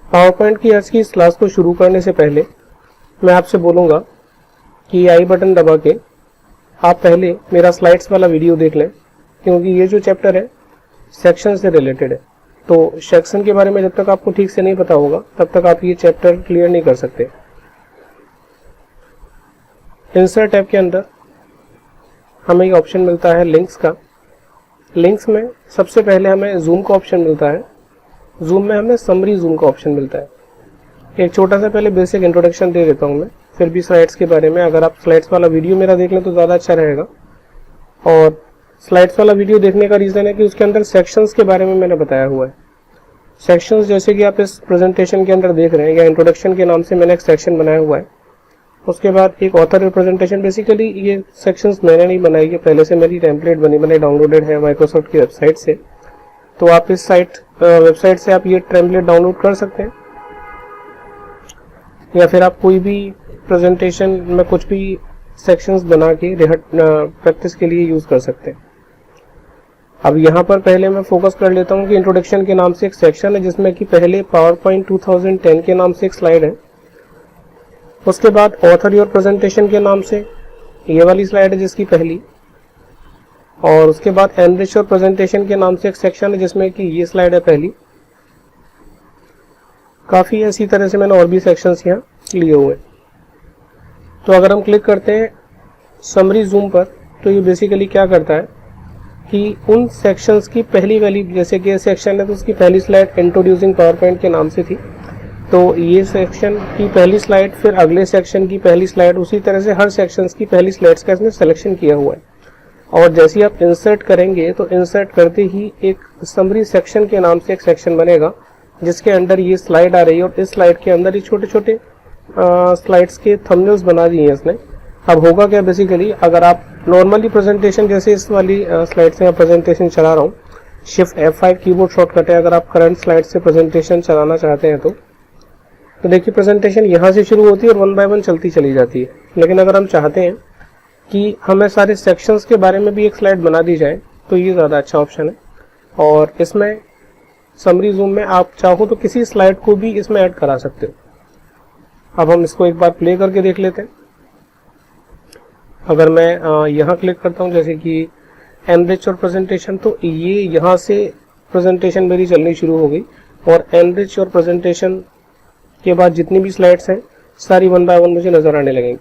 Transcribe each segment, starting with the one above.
Power point की आज की इस क्लास को शुरू करने से पहले मैं आपसे बोलूँगा कि आई बटन दबा के आप पहले मेरा स्लाइड्स वाला वीडियो देख लें, क्योंकि ये जो चैप्टर है सेक्शन से रिलेटेड है। तो सेक्शन के बारे में जब तक आपको ठीक से नहीं पता होगा तब तक आप ये चैप्टर क्लियर नहीं कर सकते। इंसर्ट टैब के अंदर हमें एक ऑप्शन मिलता है लिंक्स का। लिंक्स में सबसे पहले हमें जूम का ऑप्शन मिलता है। जूम में हमें समरी जूम का ऑप्शन मिलता है। एक छोटा सा पहले बेसिक इंट्रोडक्शन दे देता हूँ मैं, फिर भी स्लाइड्स के बारे में। अगर आप स्लाइड्स वाला वीडियो मेरा देख लें तो ज़्यादा अच्छा रहेगा। और स्लाइड्स वाला वीडियो देखने का रीज़न है कि उसके अंदर सेक्शंस के बारे में मैंने बताया हुआ है। सेक्शंस जैसे कि आप इस प्रेजेंटेशन के अंदर देख रहे हैं, या इंट्रोडक्शन के नाम से मैंने एक सेक्शन बनाया हुआ है। उसके बाद एक ऑथर रिप्रेजेंटेशन। बेसिकली ये सेक्शंस मैंने नहीं बनाई है, पहले से मेरी टेम्पलेट बनी डाउनलोडेड है माइक्रोसॉफ्ट की वेबसाइट से। तो आप इस वेबसाइट से आप ये टेम्पलेट डाउनलोड कर सकते हैं, या फिर आप कोई भी प्रेजेंटेशन में कुछ भी सेक्शंस बना के प्रैक्टिस के लिए यूज कर सकते हैं। अब यहाँ पर पहले मैं फोकस कर लेता हूँ कि इंट्रोडक्शन के नाम से एक सेक्शन है, जिसमें कि पहले पावर पॉइंट 2010 के नाम से एक स्लाइड है। उसके बाद ऑथर योर प्रेजेंटेशन के नाम से ये वाली स्लाइड है जिसकी पहली, और उसके बाद एनरिच योर प्रेजेंटेशन के नाम से एक सेक्शन है जिसमें कि ये स्लाइड है पहली। काफ़ी ऐसी तरह से मैंने और भी सेक्शंस यहाँ लिए हुए। तो अगर हम क्लिक करते हैं समरी जूम पर, तो ये बेसिकली क्या करता है कि उन सेक्शंस की पहली वाली, जैसे कि ये सेक्शन है तो उसकी पहली स्लाइड इंट्रोड्यूसिंग पावर पॉइंट के नाम से थी, तो ये सेक्शन की पहली स्लाइड, फिर अगले सेक्शन की पहली स्लाइड, उसी तरह से हर सेक्शंस की पहली स्लाइड्स का इसने सिलेक्शन किया हुआ है। और जैसे ही आप इंसर्ट करेंगे तो इंसर्ट करते ही एक समरी सेक्शन के नाम से एक सेक्शन बनेगा जिसके अंदर ये स्लाइड आ रही है, और इस स्लाइड के अंदर ये छोटे छोटे स्लाइड्स के थंबनेल्स बना दिए हैं इसने। अब होगा क्या, बेसिकली अगर आप नॉर्मली प्रेजेंटेशन, जैसे इस वाली स्लाइड से मैं प्रेजेंटेशन चला रहा हूँ, शिफ्ट F5 कीबोर्ड शॉर्टकट है। अगर आप करंट स्लाइड से प्रेजेंटेशन चलाना चाहते हैं तो देखिए प्रेजेंटेशन यहाँ से शुरू होती है और 1 बाय 1 चलती चली जाती है। लेकिन अगर हम चाहते हैं कि हमें सारे सेक्शंस के बारे में भी एक स्लाइड बना दी जाए तो ये ज़्यादा अच्छा ऑप्शन है। और इसमें समरी जूम में आप चाहो तो किसी स्लाइड को भी इसमें ऐड करा सकते हो। अब हम इसको एक बार प्ले करके देख लेते हैं। अगर मैं यहाँ क्लिक करता हूँ, जैसे कि एनरिच और प्रेजेंटेशन, तो ये यहाँ से प्रेजेंटेशन मेरी चलनी शुरू हो गई, और एनरिच और प्रेजेंटेशन के बाद जितनी भी स्लाइड्स हैं सारी 1 बाय 1 मुझे नजर आने लगेंगी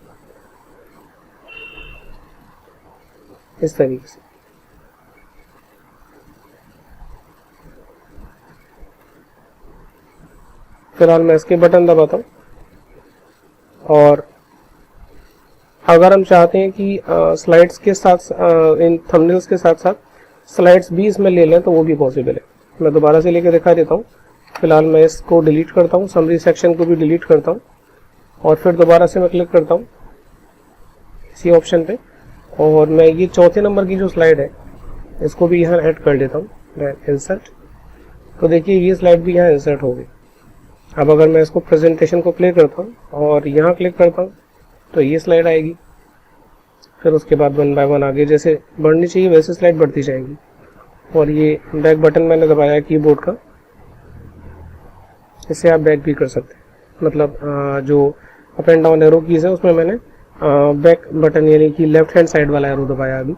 इस तरीके से। फिलहाल मैं इसके बटन दबाता हूँ, और अगर हम चाहते हैं कि स्लाइड्स के साथ इन थंबनेल्स के साथ साथ स्लाइड्स भी इसमें ले लें तो वो भी पॉसिबल है। मैं दोबारा से लेकर दिखा देता हूँ। फिलहाल मैं इसको डिलीट करता हूँ, समरी सेक्शन को भी डिलीट करता हूँ, और फिर दोबारा से मैं क्लिक करता हूँ इसी ऑप्शन पे, और मैं ये चौथे नंबर की जो स्लाइड है इसको भी यहाँ ऐड कर देता हूँ, इंसर्ट। तो देखिए ये स्लाइड भी यहाँ इंसर्ट हो गई। अब अगर मैं इसको प्रेजेंटेशन को प्ले करता हूँ और यहाँ क्लिक करता हूँ तो ये स्लाइड आएगी। फिर उसके बाद 1 बाय 1 आगे जैसे बढ़नी चाहिए वैसे स्लाइड बढ़ती जाएगी। और ये बैक बटन मैंने दबाया है कीबोर्ड का, इससे आप बैक भी कर सकते हैं। मतलब जो up and down arrow keys है उसमें मैंने बैक बटन यानी कि लेफ्ट हैंड साइड वाला एरो दबाया। अभी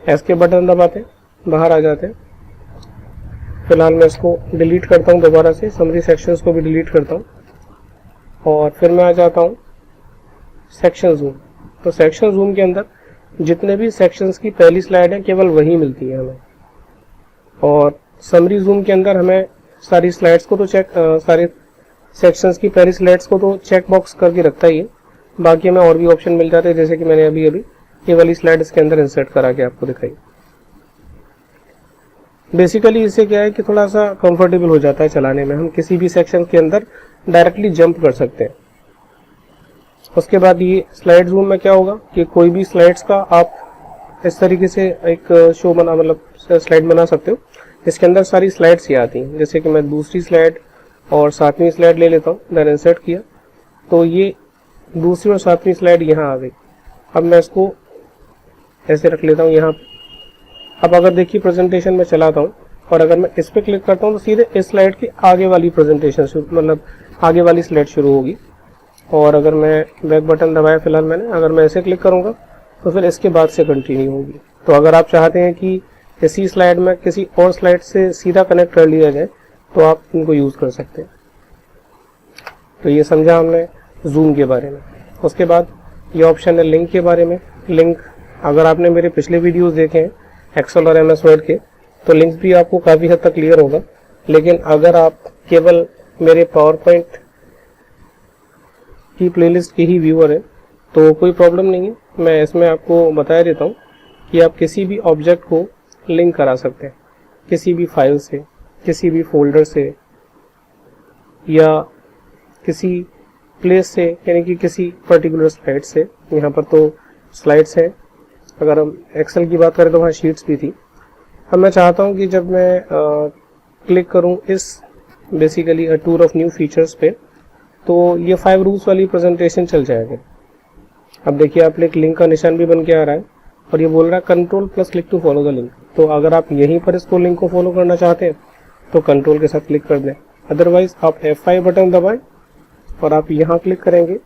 एस के बटन दबाते बाहर आ जाते हैं। फिलहाल मैं इसको डिलीट करता हूँ दोबारा से, समरी सेक्शंस को भी डिलीट करता हूँ, और फिर मैं आ जाता हूँ सेक्शन जूम। तो सेक्शन जूम के अंदर जितने भी सेक्शंस की पहली स्लाइड है केवल वही मिलती है हमें। और समरी जूम के अंदर हमें सारी स्लाइड्स को तो सारे सेक्शंस की पहली स्लाइड्स को तो चेक बॉक्स करके रखता ही है, बाकी हमें और भी ऑप्शन मिल जाते हैं, जैसे कि मैंने अभी ये वाली स्लाइड इसके अंदर इंसर्ट करा के आपको दिखाई। बेसिकली इससे क्या है कि थोड़ा सा कंफर्टेबल हो जाता है चलाने में, हम किसी भी सेक्शन के अंदर डायरेक्टली जंप कर सकते हैं। उसके बाद ये स्लाइड जूम में क्या होगा कि कोई भी स्लाइड्स का आप इस तरीके से एक मतलब स्लाइड बना सकते हो। इसके अंदर सारी स्लाइड्स ही आती हैं, जैसे कि मैं दूसरी स्लाइड और 7वीं स्लाइड ले लेता हूँ, मैंने इंसर्ट किया तो ये दूसरी और 7वीं स्लाइड यहाँ आ गई। अब मैं इसको ऐसे रख लेता हूँ यहाँ। अब अगर देखिए प्रेजेंटेशन में चलाता हूँ और अगर मैं इस पर क्लिक करता हूँ तो सीधे इस स्लाइड की आगे वाली प्रेजेंटेशन मतलब आगे वाली स्लाइड शुरू होगी। और अगर मैं बैक बटन दबाया फिलहाल मैंने, अगर मैं ऐसे क्लिक करूँगा तो फिर इसके बाद से कंटिन्यू होगी। तो अगर आप चाहते हैं कि इसी स्लाइड में किसी और स्लाइड से सीधा कनेक्ट कर लिया जाए तो आप इनको यूज़ कर सकते हैं। तो ये समझा हमने जूम के बारे में। उसके बाद ये ऑप्शन है लिंक के बारे में। लिंक, अगर आपने मेरे पिछले वीडियोस देखे हैं एक्सेल और एमएस वर्ड के, तो लिंक्स भी आपको काफ़ी हद तक क्लियर होगा। लेकिन अगर आप केवल मेरे पावर पॉइंट की प्लेलिस्ट के ही व्यूअर हैं तो कोई प्रॉब्लम नहीं है। मैं इसमें आपको बता देता हूँ कि आप किसी भी ऑब्जेक्ट को लिंक करा सकते हैं, किसी भी फाइल से, किसी भी फोल्डर से, या किसी प्लेस से, यानी कि किसी पर्टिकुलर स्लाइड से। यहाँ पर तो स्लाइड्स हैं, अगर हम एक्सेल की बात करें तो वहाँ शीट्स भी थी। अब मैं चाहता हूँ कि जब मैं क्लिक करूँ इस basically a tour of new features पे, तो ये 5 रूल्स वाली प्रेजेंटेशन चल जाएगा। अब देखिए आप एक लिंक का निशान भी बन के आ रहा है और ये बोल रहा है control plus click to follow the link. तो अगर आप यहीं पर इसको लिंक को फॉलो करना चाहते हैं तो कंट्रोल के साथ क्लिक कर दें, अदरवाइज आप F5 बटन दबाएं और आप यहाँ क्लिक करेंगे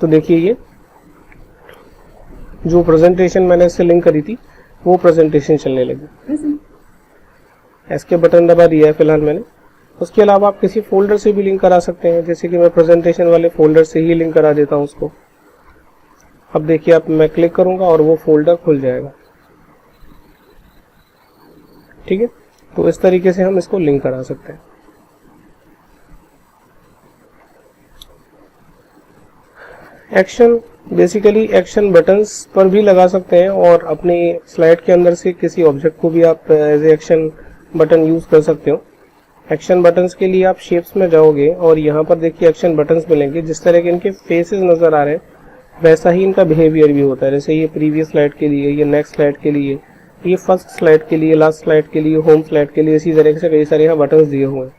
तो देखिए ये जो प्रेजेंटेशन मैंने इससे लिंक करी थी वो प्रेजेंटेशन चलने लगी। एस्केप बटन दबा दिया है फिलहाल मैंने। उसके अलावा आप किसी फोल्डर से भी लिंक करा सकते हैं, जैसे कि मैं प्रेजेंटेशन वाले फोल्डर से ही लिंक करा देता हूँ उसको। अब देखिए अब मैं क्लिक करूंगा और वो फोल्डर खुल जाएगा। ठीक है, तो इस तरीके से हम इसको लिंक करा सकते हैं। एक्शन, बेसिकली एक्शन बटन्स पर भी लगा सकते हैं और अपनी स्लाइड के अंदर से किसी ऑब्जेक्ट को भी आप as a action button use कर सकते हो। एक्शन बटन्स के लिए आप शेप्स में जाओगे और यहाँ पर देखिए एक्शन बटन्स मिलेंगे। जिस तरह के इनके फेसेस नजर आ रहे हैं वैसा ही इनका बिहेवियर भी होता है। जैसे ये प्रीवियस स्लाइड के लिए, ये नेक्स्ट स्लाइड के लिए, ये फर्स्ट स्लाइड के लिए, लास्ट स्लाइड के लिए, होम स्लाइड के लिए, इसी तरह से कई सारे यहाँ बटन्स दिए हुए हैं।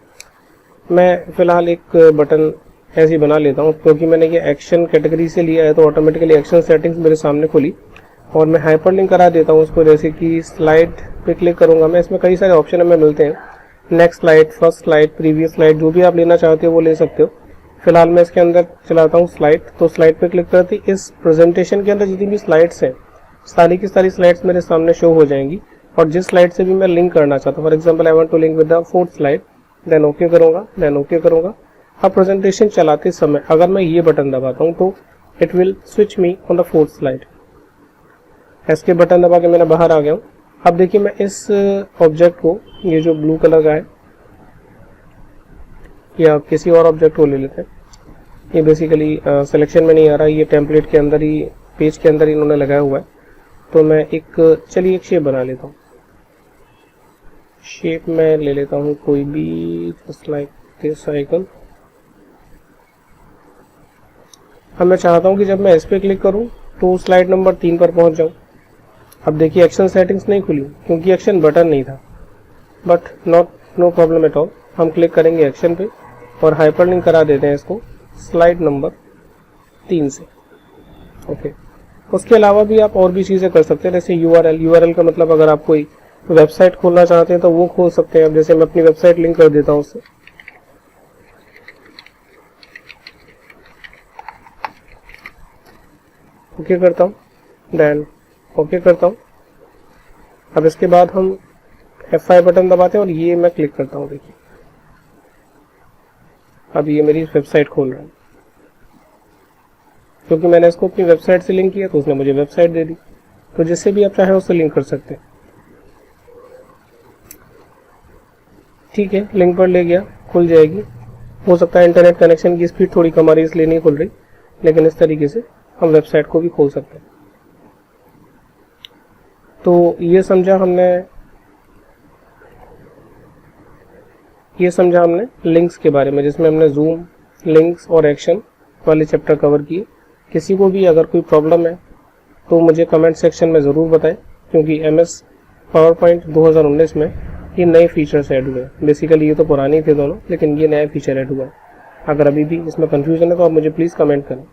मैं फिलहाल एक बटन ऐसे ही बना लेता हूँ क्योंकि मैंने ये एक्शन कैटेगरी से लिया है तो ऑटोमेटिकली एक्शन सेटिंग्स मेरे सामने खुली और मैं हाइपरलिंक करा देता हूँ उसको। जैसे कि स्लाइड पे क्लिक करूंगा मैं, इसमें कई सारे ऑप्शन हमें मिलते हैं, next slide, first slide, previous slide, जो भी आप लेना चाहते हो वो ले सकते हो। फिलहाल मैं इसके अंदर चलाता हूँ स्लाइड, तो स्लाइड पे क्लिक करते इस प्रेजेंटेशन के अंदर जितनी भी स्लाइड्स हैं सारी की सारी स्लाइड्स मेरे सामने शो हो जाएंगी और जिस स्लाइड से भी मैं लिंक करना चाहता हूँ, for example I want to link with the 4th slide, then okay करूंगा, देन ओके करूंगा। अब प्रेजेंटेशन चलाते समय अगर मैं ये बटन दबाता हूँ तो it will switch me on the 4th slide. Escape button दबा के मैंने बाहर आ गया हूँ। अब देखिए मैं इस ऑब्जेक्ट को, ये जो ब्लू कलर का है, या किसी और ऑब्जेक्ट को ले लेते हैं। ये बेसिकली सिलेक्शन में नहीं आ रहा, ये टेम्पलेट के अंदर ही, पेज के अंदर इन्होंने लगाया हुआ है। तो मैं चलिए एक शेप बना लेता हूँ। शेप में ले लेता हूँ कोई भी, जस्ट लाइक दिस आइकन। अब मैं चाहता हूँ कि जब मैं इस पे क्लिक करूँ तो स्लाइड नंबर 3 पर पहुँच जाऊँ। अब देखिए एक्शन सेटिंग्स नहीं खुली क्योंकि एक्शन बटन नहीं था, but no problem at all. हम क्लिक करेंगे एक्शन पे और हाइपरलिंक करा देते हैं इसको स्लाइड नंबर 3 से। ओके, उसके अलावा भी आप और भी चीज़ें कर सकते हैं, जैसे यूआरएल का मतलब अगर आप कोई वेबसाइट खोलना चाहते हैं तो वो खोल सकते हैं। अब जैसे मैं अपनी वेबसाइट लिंक कर देता हूँ उससे, ओके करता हूँ, देन ओके करता हूँ। अब इसके बाद हम F5 बटन दबाते हैं और ये मैं क्लिक करता हूँ। देखिए अब ये मेरी वेबसाइट खोल रहा है क्योंकि मैंने इसको अपनी वेबसाइट से लिंक किया तो उसने मुझे वेबसाइट दे दी। तो जिससे भी आप चाहें उससे लिंक कर सकते हैं। ठीक है, लिंक पर ले गया, खुल जाएगी। हो सकता है इंटरनेट कनेक्शन की स्पीड थोड़ी कम आ रही है इसलिए नहीं खुल रही, लेकिन इस तरीके से हम वेबसाइट को भी खोल सकते हैं। तो ये समझा हमने लिंक्स के बारे में, जिसमें हमने जूम, लिंक्स और एक्शन वाले चैप्टर कवर किए। किसी को भी अगर कोई प्रॉब्लम है तो मुझे कमेंट सेक्शन में ज़रूर बताएं, क्योंकि MS पावरपॉइंट 2019 में ये नए फीचर्स ऐड हुए हैं। बेसिकली ये तो पुराने थे दोनों, लेकिन ये नया फीचर ऐड हुआ है। अगर अभी भी इसमें कन्फ्यूजन है तो आप मुझे प्लीज़ कमेंट करें।